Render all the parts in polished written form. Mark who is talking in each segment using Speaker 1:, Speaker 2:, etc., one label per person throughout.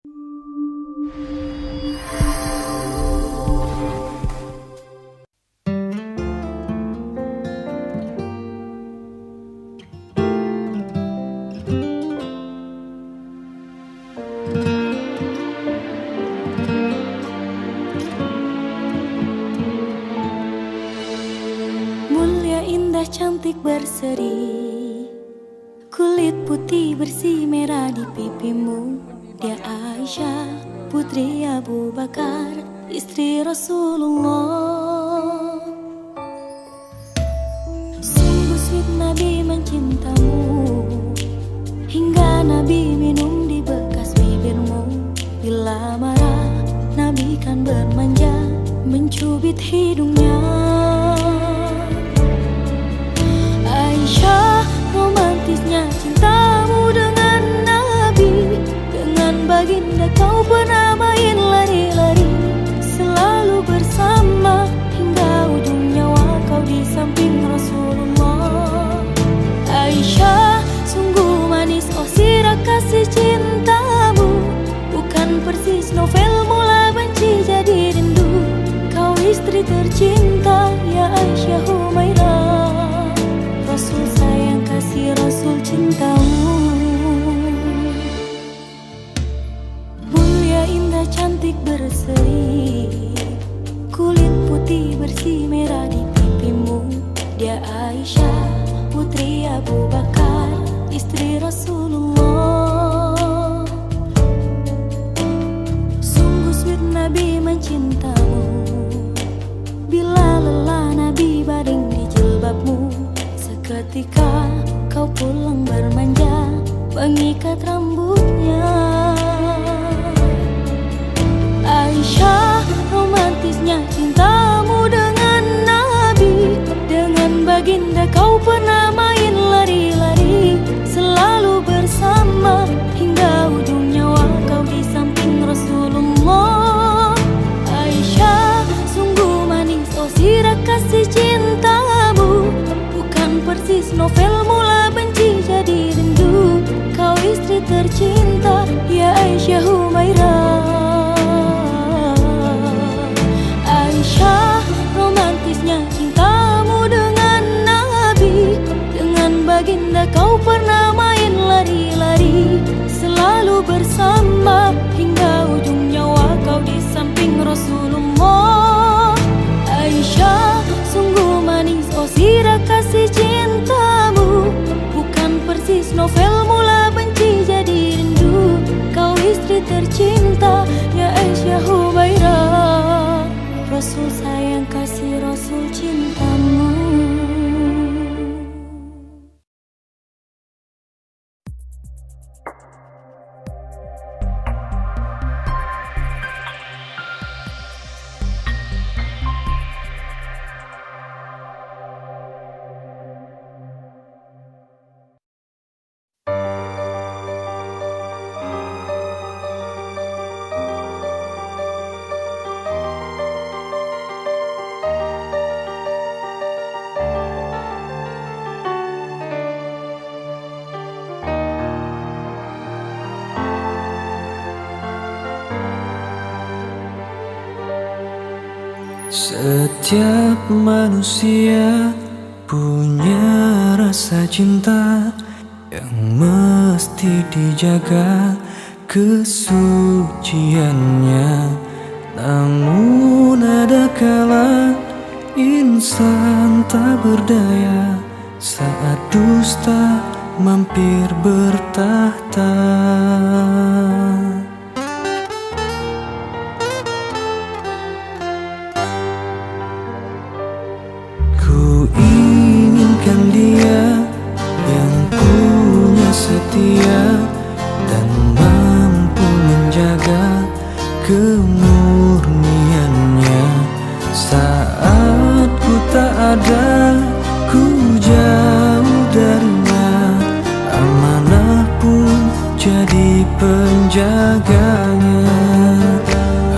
Speaker 1: Mulia, indah, cantik, berseri, kulit putih bersih merah di pipimu. Dia Aisyah, putri Abu Bakar, istri Rasulullah. Sungguh sweet Nabi mencintamu, hingga Nabi minum di bekas bibirmu. Bila marah, Nabi kan bermanja, mencubit hidungnya. Aisyah, romantisnya cintamu dengan Nabi. Dengan baginda kau pernah main lari-lari, selalu bersama hingga ujung nyawa kau di samping Rasulullah. Aisyah, sungguh manis oh sirah kasih cintamu, bukan persis novel mula benci jadi rindu. Kau istri tercinta ya Aisyah Humairah, Rasul sayang kasih Rasul cintamu. Mulia, indah, cantik, berseri, kulit putih bersih merah di pipimu. Dia Aisyah, putri Abu Bakar, istri Rasulullah. Sungguh sweet Nabi mencintamu, bila lelah Nabi baring di jilbabmu. Ketika kau pulang bermanja, mengikat rambutnya. Aisyah, romantisnya cintamu dengan Nabi. Dengan baginda kau pernah main lari-lari, selalu bersama hingga ujung nyawa kau di samping Rasulullah. Aisyah, sungguh manis oh sirah kasih cintamu, persis novel mula benci jadi rindu. Kau istri tercinta ya Aisyah Humairah. Aisyah, romantisnya cintamu dengan Nabi. Dengan baginda kau pernah main lari-lari, selalu bersama hingga ujung nyawa kau di samping Rasulullah. Aisyah, sungguh manis oh sirah kasih cintamu, bukan persis novel mula benci jadi rindu. Kau istri tercinta ya Aisyah Humairah, Rasul sayang kasih Rasul cintamu.
Speaker 2: Setiap manusia punya rasa cinta yang mesti dijaga kesuciannya. Namun ada kala insan tak berdaya saat dusta mampir bertahta. Dia yang punya setia dan mampu menjaga kemurniannya. Saat ku tak ada, ku jauh darinya, amanah pun jadi penjaganya.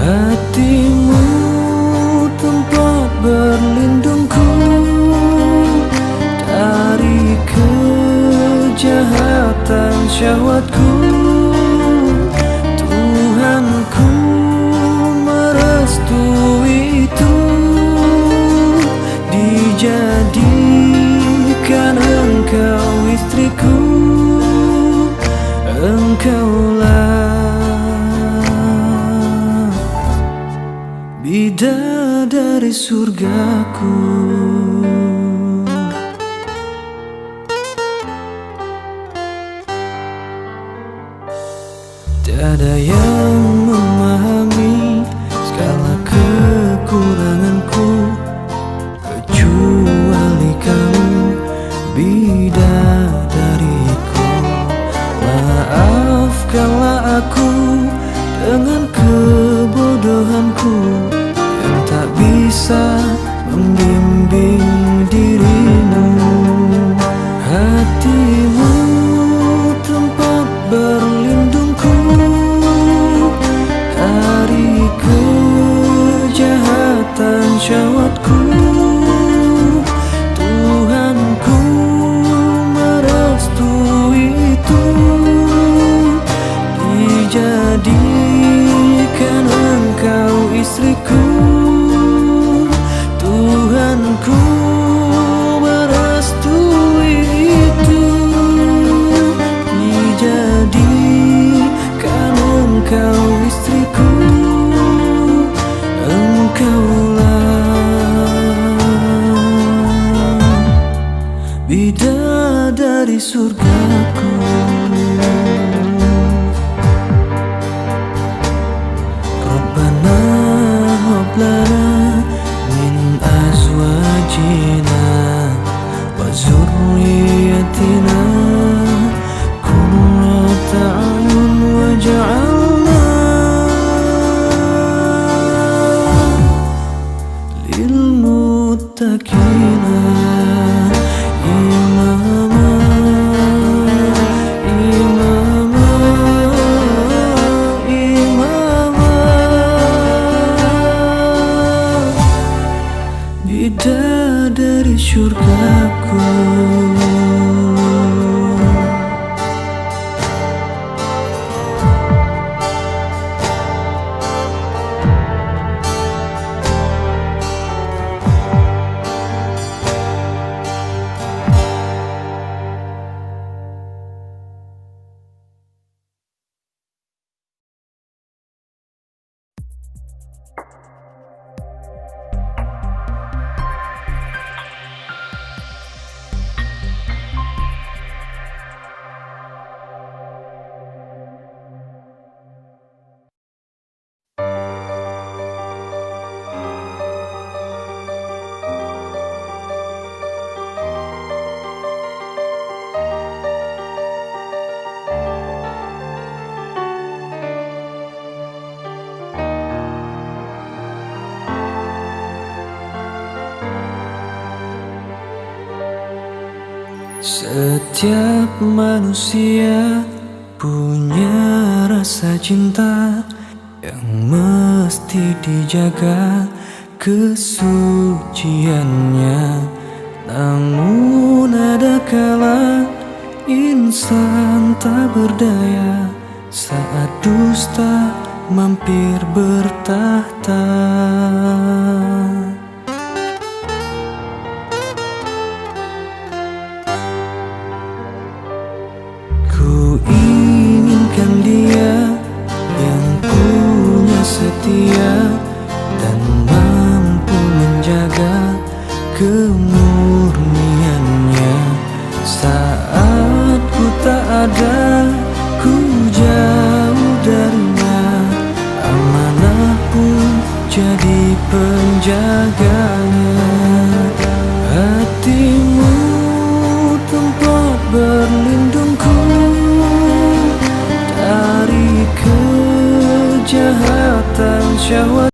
Speaker 2: Hatimu tempat berlindungku dari kejahatan syahwatku. Tuhan surgaku. Tiada yang memahami segala kekuranganku kecuali kamu, bidadariku. Maafkanlah aku dengan kebodohanku yang tak bisa membimbing dirimu. Hatimu tempat berlindungku dari kejahatan syahwatku. Tuhanku merestui itu, dijadikan engkau istriku. Tuhanku merestui itu, dijadikan engkau istriku. Engkaulah bidadari surgaku. Rabbana hab lana min azwajina wa zurriyyatina qurrata a'yun waj'alna lil muttaqina imama imama imama. Bidadari surgaku. Setiap manusia punya rasa cinta yang mesti dijaga kesuciannya. Namun ada kala insan tak berdaya saat dusta mampir bertahta. Ku inginkan dia yang punya setia dan mampu menjaga kemurniannya. Saat ku tak ada, ku jauh darinya. Amanah pun jadi penjaganya. Hatimu tempat berlindungku dari kejahatan syahwat.